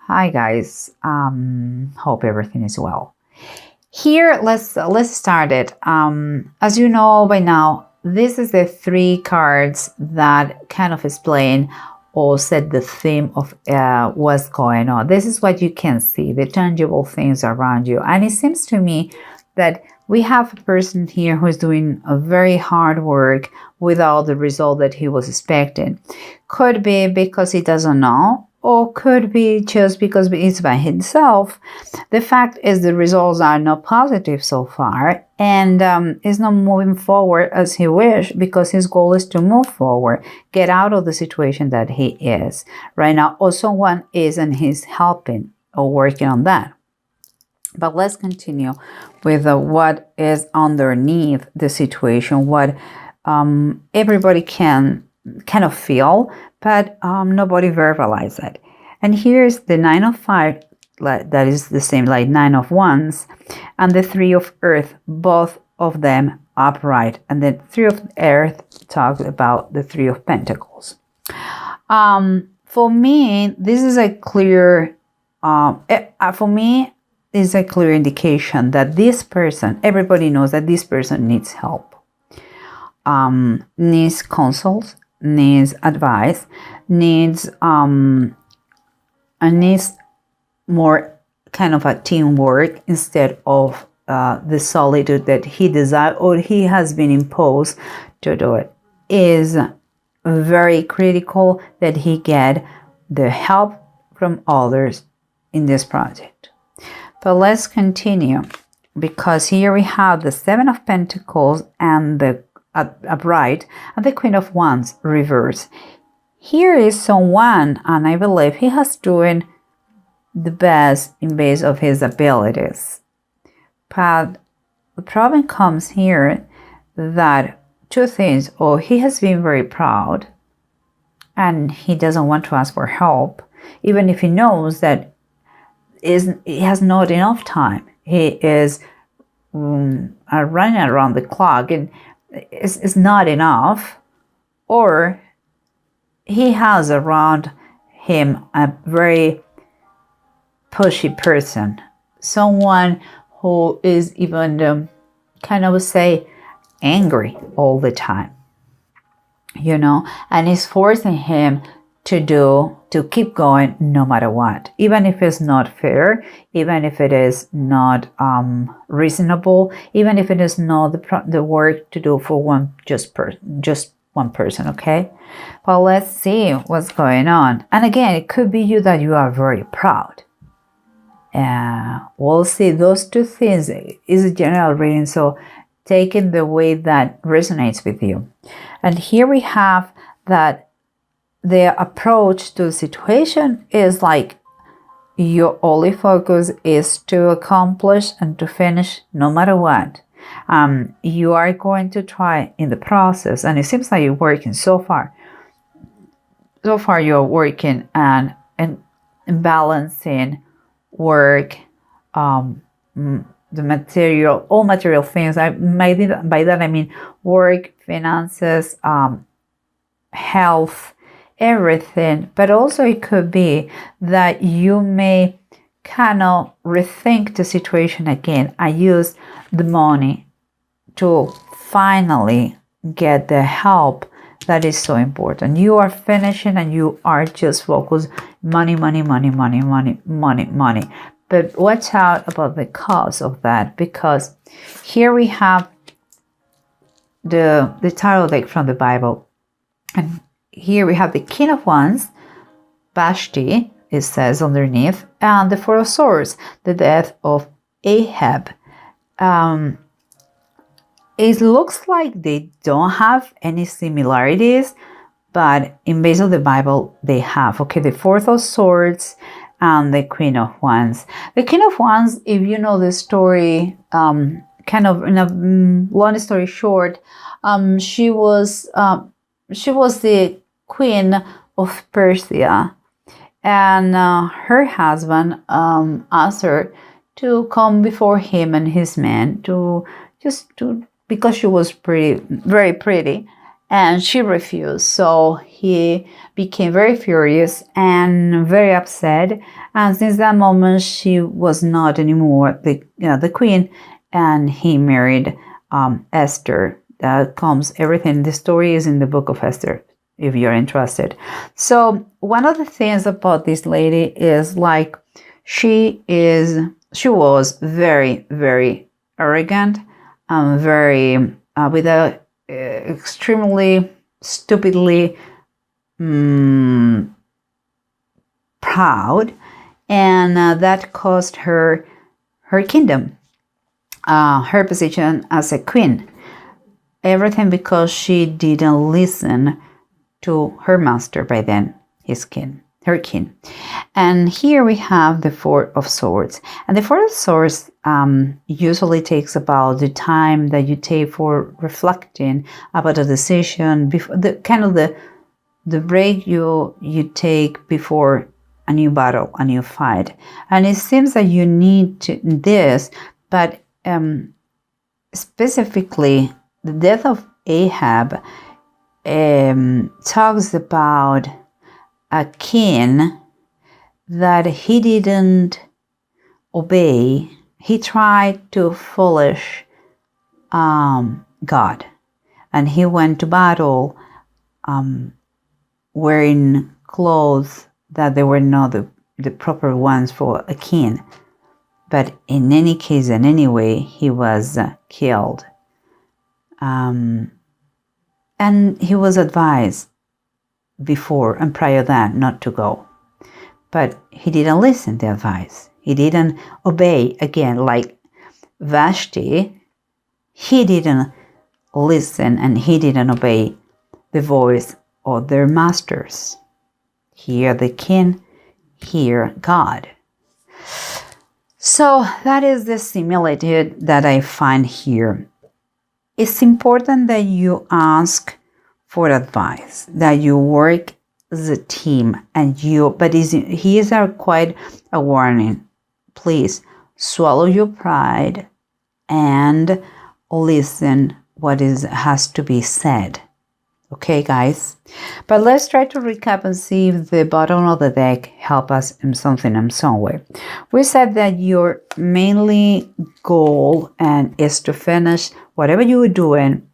Hi guys, hope everything is well. Here, let's start it. As you know by now, this is the three cards that kind of explain or set the theme of what's going on. This is what you can see, the tangible things around you. And it seems to me that we have a person here who is doing a very hard work without the result that he was expecting. Could be because he doesn't know, or could be just because it's by himself. The fact is the results are not positive so far, and is not moving forward as he wished, because his goal is to move forward, get out of the situation that he is right now, or someone is and he's helping or working on that. But let's continue with what is underneath the situation, what everybody can kind of feel, but nobody verbalize it. And here's the 9 of 5, that is the same like 9 of Wands, and the 3 of Earth, both of them upright. And the 3 of Earth talks about the 3 of Pentacles. For me, this is a clear, is a clear indication that this person, everybody knows that this person needs help, needs counsels, needs advice, needs more kind of a teamwork instead of the solitude that he desires or he has been imposed to do it. Is very critical that he get the help from others in this project. But let's continue, because here we have the 7 of Pentacles and the upright and the Queen of Wands reverse. Here is someone, and I believe he has doing the best in base of his abilities. But the problem comes here that two things, or he has been very proud and he doesn't want to ask for help, even if he knows that he has not enough time. He is running around the clock and it's not enough, or he has around him a very pushy person, someone who is even kind of say angry all the time, and is forcing him to keep going no matter what, even if it's not fair, even if it is not reasonable, even if it is not the work to do for just one person. Okay, well, let's see what's going on. And again, it could be you, that you are very proud. We'll see. Those two things is a general reading, so take it the way that resonates with you. And here we have that the approach to the situation is like your only focus is to accomplish and to finish no matter what. You are going to try in the process, and it seems like you're working so far. So far you're working and balancing work, the material, all material things. By that I mean work, finances, health, everything. But also it could be that you may kind of rethink the situation again and use the money to finally get the help that is so important. You are finishing and you are just focused money. But watch out about the cause of that, because here we have the tarot deck from the Bible, and here we have the King of Wands, Vashti, it says underneath, and the 4 of Swords, the death of Ahab. It looks like they don't have any similarities, but in base of the Bible, they have. Okay, the 4 of Swords and the Queen of Wands. The Queen of Wands, if you know the story, kind of in a long story short, she was the queen of Persia, and her husband asked her to come before him and his men because she was very pretty, and she refused. So he became very furious and very upset. And since that moment, she was not anymore the queen, and he married Esther. That comes everything. The story is in the book of Esther, if you're interested. So one of the things about this lady is like she was very, very arrogant, very with a extremely stupidly proud, and that cost her her kingdom, her position as a queen. Everything because she didn't listen to her master, by then her king. And here we have the Four of Swords. And the Four of Swords usually takes about the time that you take for reflecting about a decision, before the break you take before a new battle, a new fight. And it seems that you need this, but specifically the death of Ahab talks about a king that he didn't obey. He tried to foolish God, and he went to battle wearing clothes that they were not the proper ones for a king. But in any case and anyway, he was killed. And he was advised before and prior to that not to go. But he didn't listen to the advice. He didn't obey. Again, like Vashti, he didn't listen and he didn't obey the voice of their masters. Here the king, here God. So that is the similitude that I find here. It's important that you ask for advice, that you work as a team, but here's quite a warning. Please swallow your pride and listen what has to be said. Okay, guys? But let's try to recap and see if the bottom of the deck help us in something in some way. We said that your mainly goal is to finish whatever you are doing,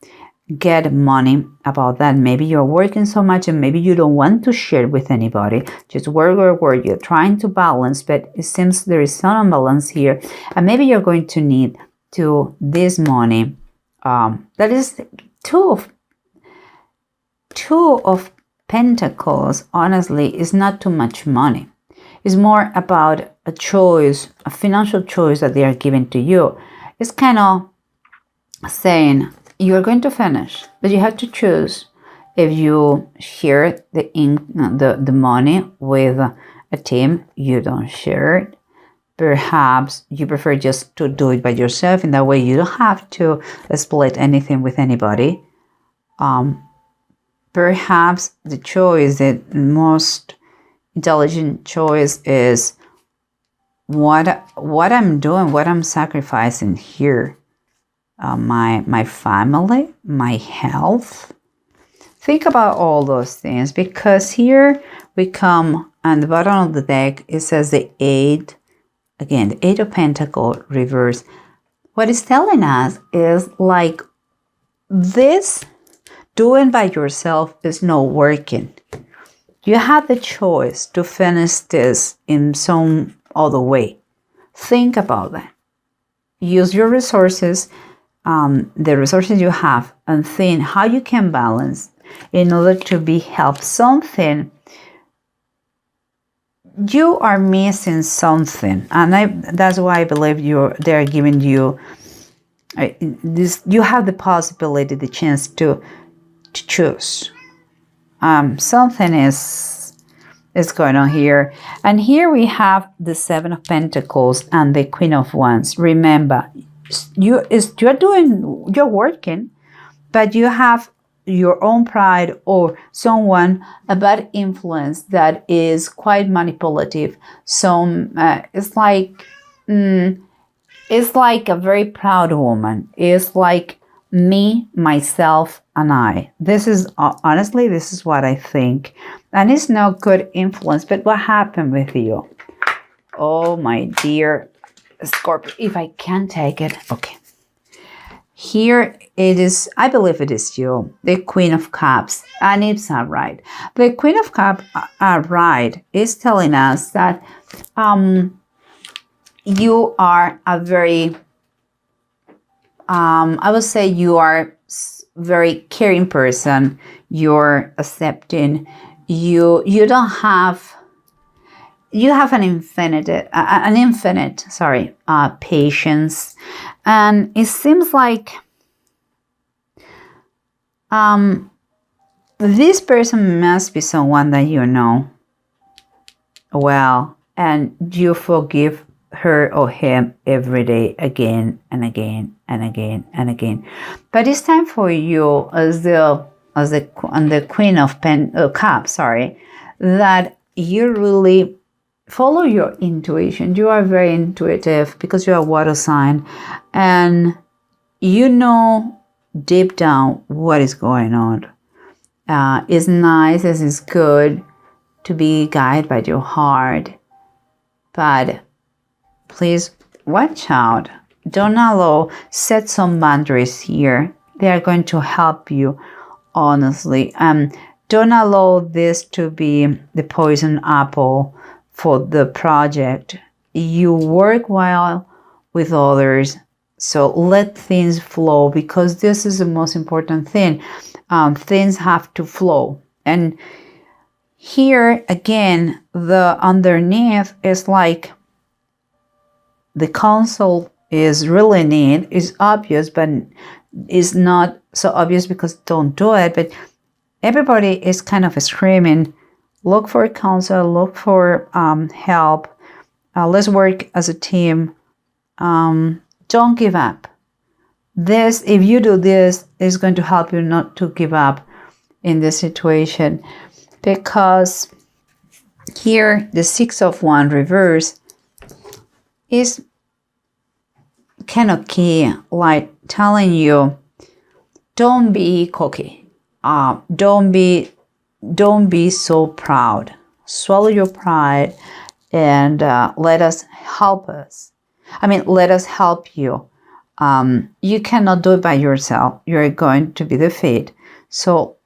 get money about that. Maybe you're working so much and maybe you don't want to share with anybody. Just work. You're trying to balance, but it seems there is some imbalance here. And maybe you're going to need this money. That is two of Pentacles, honestly, is not too much money. It's more about a choice, a financial choice that they are giving to you. It's kind of saying you're going to finish, but you have to choose if you share the money with a team. You don't share it. Perhaps you prefer just to do it by yourself. In that way, you don't have to split anything with anybody. Perhaps the choice, the most intelligent choice, is what I'm doing, what I'm sacrificing here. My family, my health. Think about all those things, because here we come on the bottom of the deck. It says the Eight. Again, the Eight of Pentacles reverse. What it's telling us is like this. Doing by yourself is not working. You have the choice to finish this in some other way. Think about that. Use your resources, the resources you have, and think how you can balance in order to be helped. Something you are missing something, and that's why I believe they're giving you this. You have the possibility, the chance to choose. Something is going on here. And here we have the Seven of Pentacles and the Queen of Wands. Remember, you're working, but you have your own pride or someone, a bad influence that is quite manipulative. It's like a very proud woman. It's like me, myself, and I. This is honestly, this is what I think. And it's not good influence, but what happened with you? Oh, my dear Scorpio, if I can take it. Okay. Here it is, I believe it is you, the Queen of Cups, and it's all right. The Queen of Cups, right, is telling us that you are a very, I would say you are very caring person. You're accepting. You don't have. You have an infinite, patience, and it seems like this person must be someone that you know well, and you forgive her or him every day, again and again and again and again. But it's time for you, as the Queen of Cups, that you really follow your intuition. You are very intuitive because you are a water sign, and you know deep down what is going on. It's nice, it's good to be guided by your heart, but please watch out. Don't allow, set some boundaries here. They are going to help you, honestly. Don't allow this to be the poison apple for the project. You work well with others, so let things flow, because this is the most important thing. Things have to flow. And here again, the underneath is like the counsel is really neat, is obvious, but is not so obvious because don't do it. But everybody is kind of screaming, look for counsel, look for help. Let's work as a team. Don't give up. This, if you do this, is going to help you not to give up in this situation, because here the Six of Wands reverse is kind of key, like telling you, don't be cocky. Don't be so proud. Swallow your pride and let us help you. You cannot do it by yourself. You're going to be defeated. So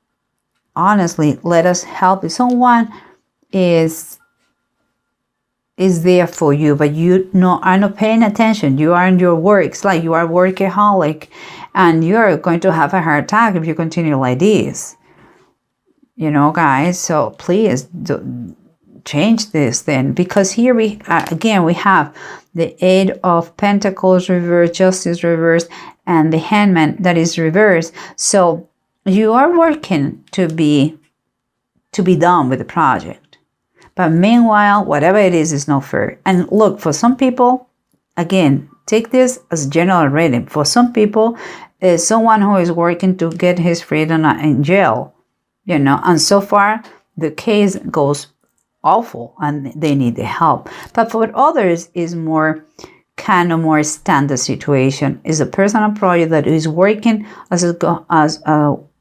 honestly, let us help you. Someone is there for you, but you are not paying attention. You are in your work. It's like you are workaholic, and you're going to have a heart attack if you continue like this. Guys, so please change this then, because here we have the Eight of Pentacles reversed, Justice reversed, and the Hangman that is reversed. So you are working to be done with the project, but meanwhile, whatever it is not fair. And look, for some people, again, take this as general reading. For some people, is someone who is working to get his freedom in jail, and so far the case goes awful and they need the help. But for others, is more standard situation. Is a personal project that is working as a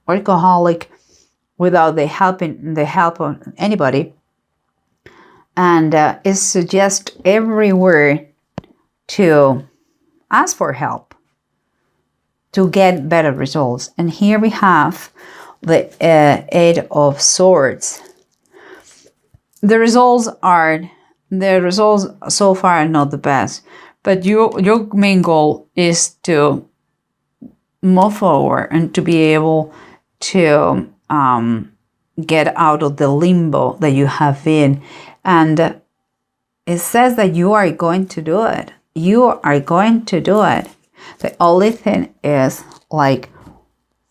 workaholic without the help of anybody, and it suggests everywhere to ask for help to get better results. And here we have the Eight of Swords. The results so far are not the best, but your main goal is to move forward and to be able to get out of the limbo that you have been. And it says that you are going to do it. You are going to do it. The only thing is, like,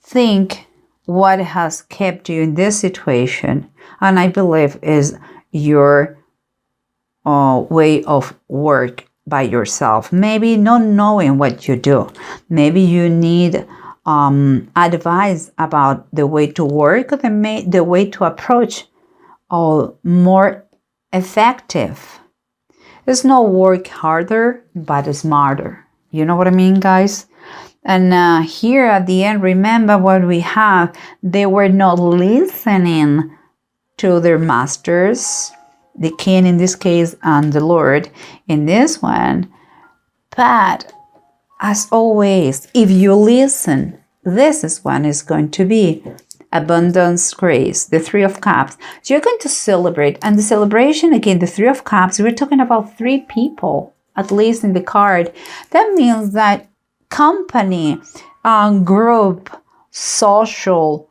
think what has kept you in this situation. And I believe is your way of work by yourself. Maybe not knowing what you do. Maybe you need advice about the way to work, the way to approach more effective. It's not work harder, but smarter. You know what I mean, guys? And here at the end, remember what we have. They were not listening to their masters, the king in this case, and the Lord in this one. But as always, if you listen, this is when it's going to be abundance, grace, the Three of Cups. So you're going to celebrate. And the celebration, again, the Three of Cups, we're talking about 3 people, at least in the card. That means that company, group, social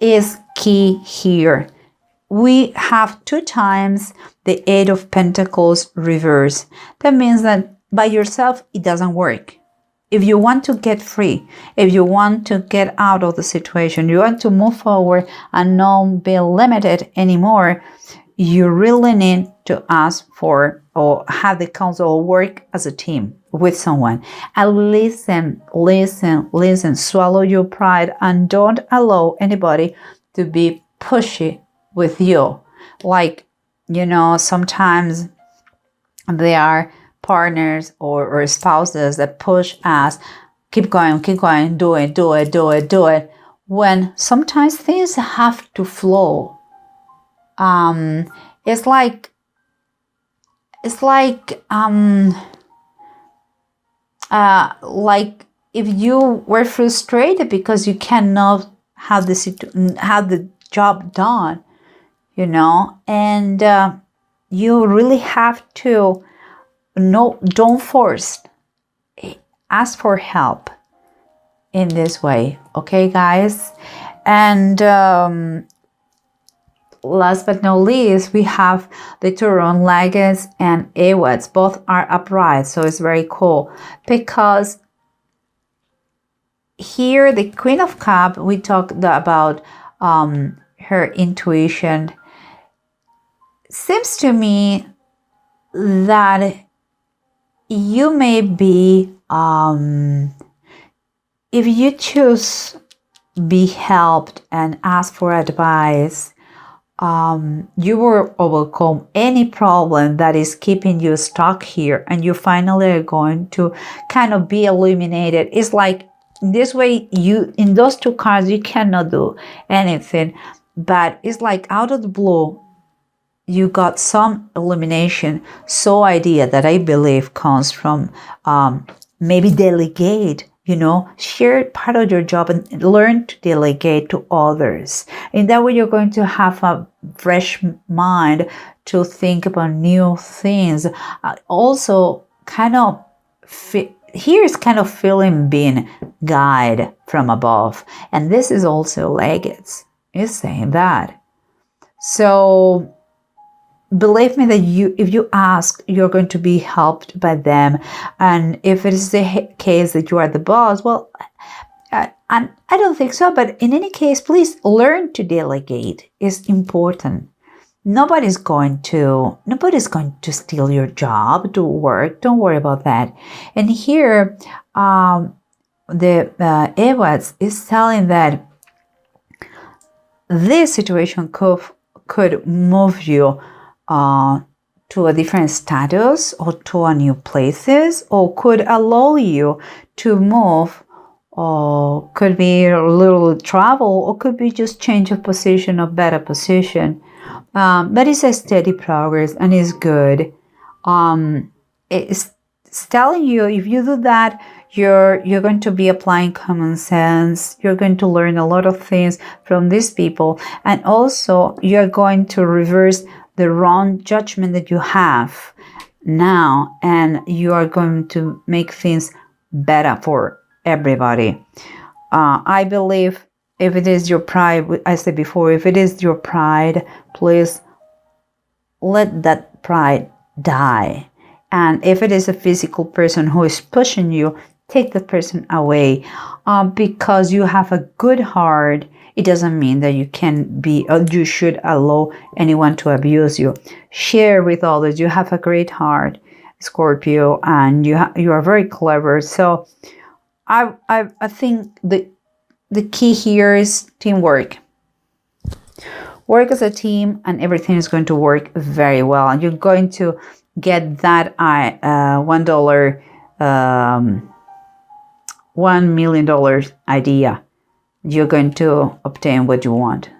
is key here. We have 2 times the 8 of Pentacles reverse. That means that by yourself, it doesn't work. If you want to get free, if you want to get out of the situation, you want to move forward and not be limited anymore, you really need to ask for or have the counsel or work as a team with someone. And listen, swallow your pride and don't allow anybody to be pushy with you. Like, sometimes there are partners or spouses that push us, keep going, do it. When sometimes things have to flow. It's like if you were frustrated because you cannot have the job done, and you really have to don't force. Ask for help in this way, okay, guys? And last but not least, we have the Turon, Leggets, and Awads. Both are upright, so it's very cool. Because here, the Queen of Cups, we talked about her intuition. Seems to me that you may be, if you choose be helped and ask for advice, you will overcome any problem that is keeping you stuck here, and you finally are going to kind of be illuminated. It's like this way, in those 2 cards, you cannot do anything, but it's like out of the blue, you got some illumination. So idea that I believe comes from maybe delegate, share part of your job and learn to delegate to others. In that way, you're going to have a fresh mind to think about new things. Also, here is kind of feeling being guided from above. And this is also Leggets. It's saying that. So believe me that if you ask, you're going to be helped by them. And if it is the case that you are the boss, well, and I don't think so. But in any case, please learn to delegate. It's important. Nobody's going to steal your job to work. Don't worry about that. And here, the Ewads is telling that this situation could move you to a different status or to a new places, or could allow you to move, or could be a little travel, or could be just change of position or better position. But it's a steady progress and it's good. It's telling you if you do that, you're going to be applying common sense. You're going to learn a lot of things from these people, and also you're going to reverse the wrong judgment that you have now, and you are going to make things better for everybody. I believe if it is your pride, I said before, if it is your pride, please let that pride die. And if it is a physical person who is pushing you, take the person away, because you have a good heart. It doesn't mean that you can be, or you should allow anyone to abuse you. Share with others. You have a great heart, Scorpio, and you are very clever. So I think the key here is teamwork. Work as a team, and everything is going to work very well. And you're going to get that $1 $1 million idea, you're going to obtain what you want.